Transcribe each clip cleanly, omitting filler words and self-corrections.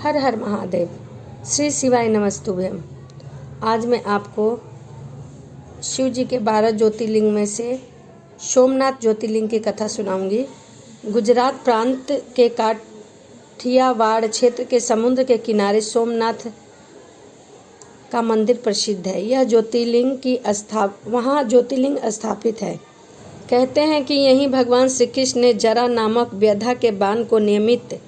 हर हर महादेव। श्री शिवाय नमस्तुभ्यम। आज मैं आपको शिव जी के 12 ज्योतिर्लिंग में से सोमनाथ ज्योतिर्लिंग की कथा सुनाऊंगी। गुजरात प्रांत के काठियावाड़ क्षेत्र के समुद्र के किनारे सोमनाथ का मंदिर प्रसिद्ध है। यह वहाँ ज्योतिर्लिंग स्थापित है। कहते हैं कि यहीं भगवान श्री कृष्ण ने जरा नामक व्यधा के बाण को नियमित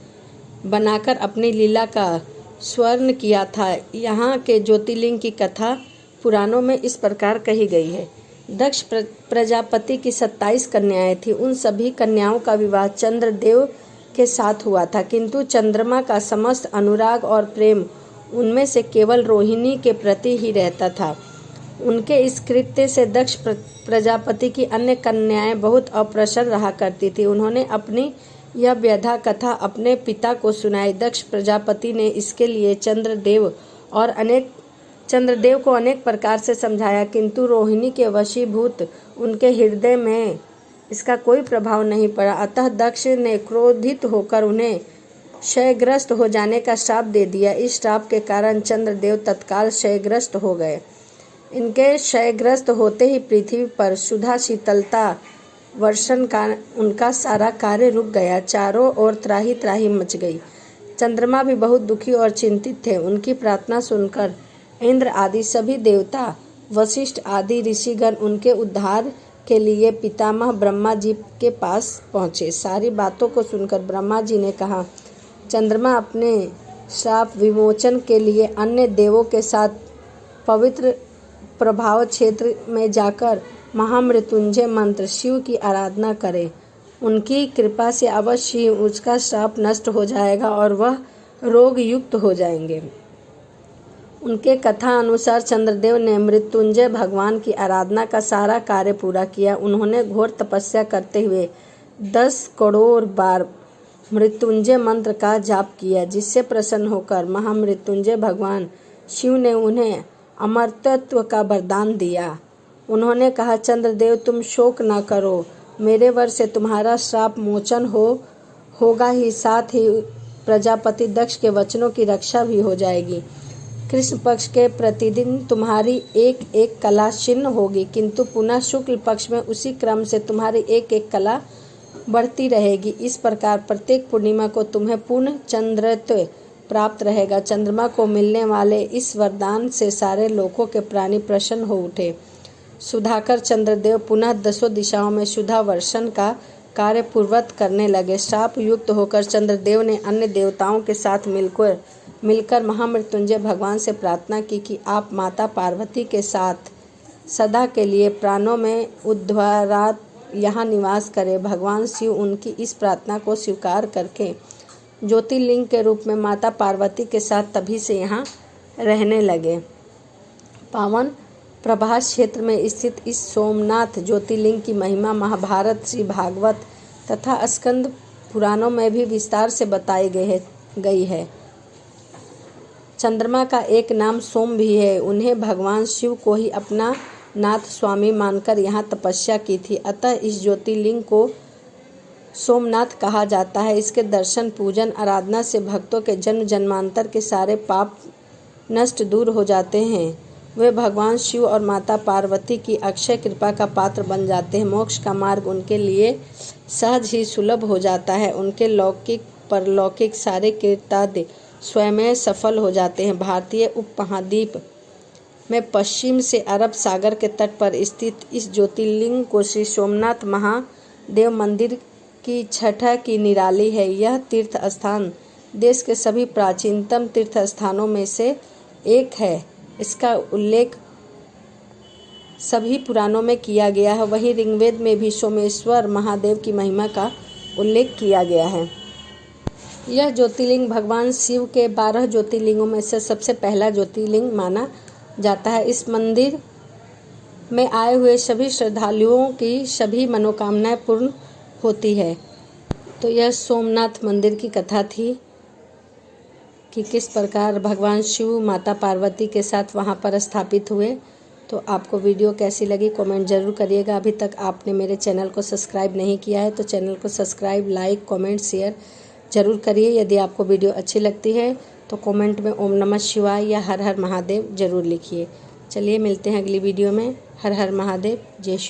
बनाकर अपनी लीला का स्वर्ण किया था। यहाँ के ज्योतिर्लिंग की कथा पुराणों में इस प्रकार कही गई है। दक्ष प्रजापति की 27 कन्याएं थीं। उन सभी कन्याओं का विवाह चंद्रदेव के साथ हुआ था, किंतु चंद्रमा का समस्त अनुराग और प्रेम उनमें से केवल रोहिणी के प्रति ही रहता था। उनके इस कृत्य से दक्ष प्रजापति की अन्य कन्याएं बहुत अप्रसन्न रहा करती थी। उन्होंने अपनी यह व्यथा कथा अपने पिता को सुनाई। दक्ष प्रजापति ने इसके लिए चंद्रदेव को अनेक प्रकार से समझाया, किंतु रोहिणी के वशीभूत उनके हृदय में इसका कोई प्रभाव नहीं पड़ा। अतः दक्ष ने क्रोधित होकर उन्हें क्षयग्रस्त हो जाने का श्राप दे दिया। इस श्राप के कारण चंद्रदेव तत्काल क्षयग्रस्त हो गए। इनके क्षयग्रस्त होते ही पृथ्वी पर सुधा शीतलता वर्षण का उनका सारा कार्य रुक गया। चारों ओर त्राही त्राही मच गई। चंद्रमा भी बहुत दुखी और चिंतित थे। उनकी प्रार्थना सुनकर इंद्र आदि सभी देवता, वशिष्ठ आदि ऋषिगण उनके उद्धार के लिए पितामह ब्रह्मा जी के पास पहुँचे। सारी बातों को सुनकर ब्रह्मा जी ने कहा, चंद्रमा अपने श्राप विमोचन के लिए अन्य देवों के साथ पवित्र प्रभाव क्षेत्र में जाकर महामृत्युंजय मंत्र शिव की आराधना करे। उनकी कृपा से अवश्य ही उसका श्राप नष्ट हो जाएगा और वह रोग युक्त हो जाएंगे। उनके कथा अनुसार चंद्रदेव ने मृत्युंजय भगवान की आराधना का सारा कार्य पूरा किया। उन्होंने घोर तपस्या करते हुए 10 करोड़ बार मृत्युंजय मंत्र का जाप किया, जिससे प्रसन्न होकर महामृत्युंजय भगवान शिव ने उन्हें अमरत्व का वरदान दिया। उन्होंने कहा, चंद्रदेव तुम शोक न करो, मेरे वर से तुम्हारा श्राप मोचन होगा ही, साथ ही प्रजापति दक्ष के वचनों की रक्षा भी हो जाएगी। कृष्ण पक्ष के प्रतिदिन तुम्हारी एक एक कला छिन्न होगी, किंतु पुनः शुक्ल पक्ष में उसी क्रम से तुम्हारी एक एक कला बढ़ती रहेगी। इस प्रकार प्रत्येक पूर्णिमा को तुम्हें पूर्ण चंद्रत्व प्राप्त रहेगा। चंद्रमा को मिलने वाले इस वरदान से सारे लोकों के प्राणी प्रसन्न हो उठे। सुधाकर चंद्रदेव पुनः 10 दिशाओं में सुधा वर्षण का कार्य पूर्वत करने लगे। श्राप युक्त होकर चंद्रदेव ने अन्य देवताओं के साथ मिलकर महामृत्युंजय भगवान से प्रार्थना की कि आप माता पार्वती के साथ सदा के लिए प्राणों में उद्धारात यहाँ निवास करें। भगवान शिव उनकी इस प्रार्थना को स्वीकार करके ज्योतिर्लिंग के रूप में माता पार्वती के साथ तभी से यहाँ रहने लगे। पावन प्रभास क्षेत्र में स्थित इस सोमनाथ ज्योतिर्लिंग की महिमा महाभारत, श्री भागवत तथा स्कंद पुराणों में भी विस्तार से बताई गई है। चंद्रमा का एक नाम सोम भी है। उन्हें भगवान शिव को ही अपना नाथ स्वामी मानकर यहाँ तपस्या की थी। अतः इस ज्योतिर्लिंग को सोमनाथ कहा जाता है। इसके दर्शन, पूजन, आराधना से भक्तों के जन्म जन्मांतर के सारे पाप नष्ट दूर हो जाते हैं। वे भगवान शिव और माता पार्वती की अक्षय कृपा का पात्र बन जाते हैं। मोक्ष का मार्ग उनके लिए सहज ही सुलभ हो जाता है। उनके लौकिक परलौकिक सारे कृत्यादि स्वयं सफल हो जाते हैं। भारतीय उपमहाद्वीप में पश्चिम से अरब सागर के तट पर स्थित इस ज्योतिर्लिंग को श्री सोमनाथ महादेव मंदिर की छठा की निराली है। यह तीर्थ स्थान देश के सभी प्राचीनतम तीर्थ स्थानों में से एक है। इसका उल्लेख सभी पुराणों में किया गया है। वहीं ऋग्वेद में भी सोमेश्वर महादेव की महिमा का उल्लेख किया गया है। यह ज्योतिर्लिंग भगवान शिव के 12 ज्योतिर्लिंगों में से सबसे पहला ज्योतिर्लिंग माना जाता है। इस मंदिर में आए हुए सभी श्रद्धालुओं की सभी मनोकामनाएं पूर्ण होती है। तो यह सोमनाथ मंदिर की कथा थी कि किस प्रकार भगवान शिव माता पार्वती के साथ वहाँ पर स्थापित हुए। तो आपको वीडियो कैसी लगी कमेंट ज़रूर करिएगा। अभी तक आपने मेरे चैनल को सब्सक्राइब नहीं किया है तो चैनल को सब्सक्राइब, लाइक, कमेंट, शेयर ज़रूर करिए। यदि आपको वीडियो अच्छी लगती है तो कमेंट में ओम नमः शिवाय या हर हर महादेव ज़रूर लिखिए। चलिए मिलते हैं अगली वीडियो में। हर हर महादेव, जय शिव।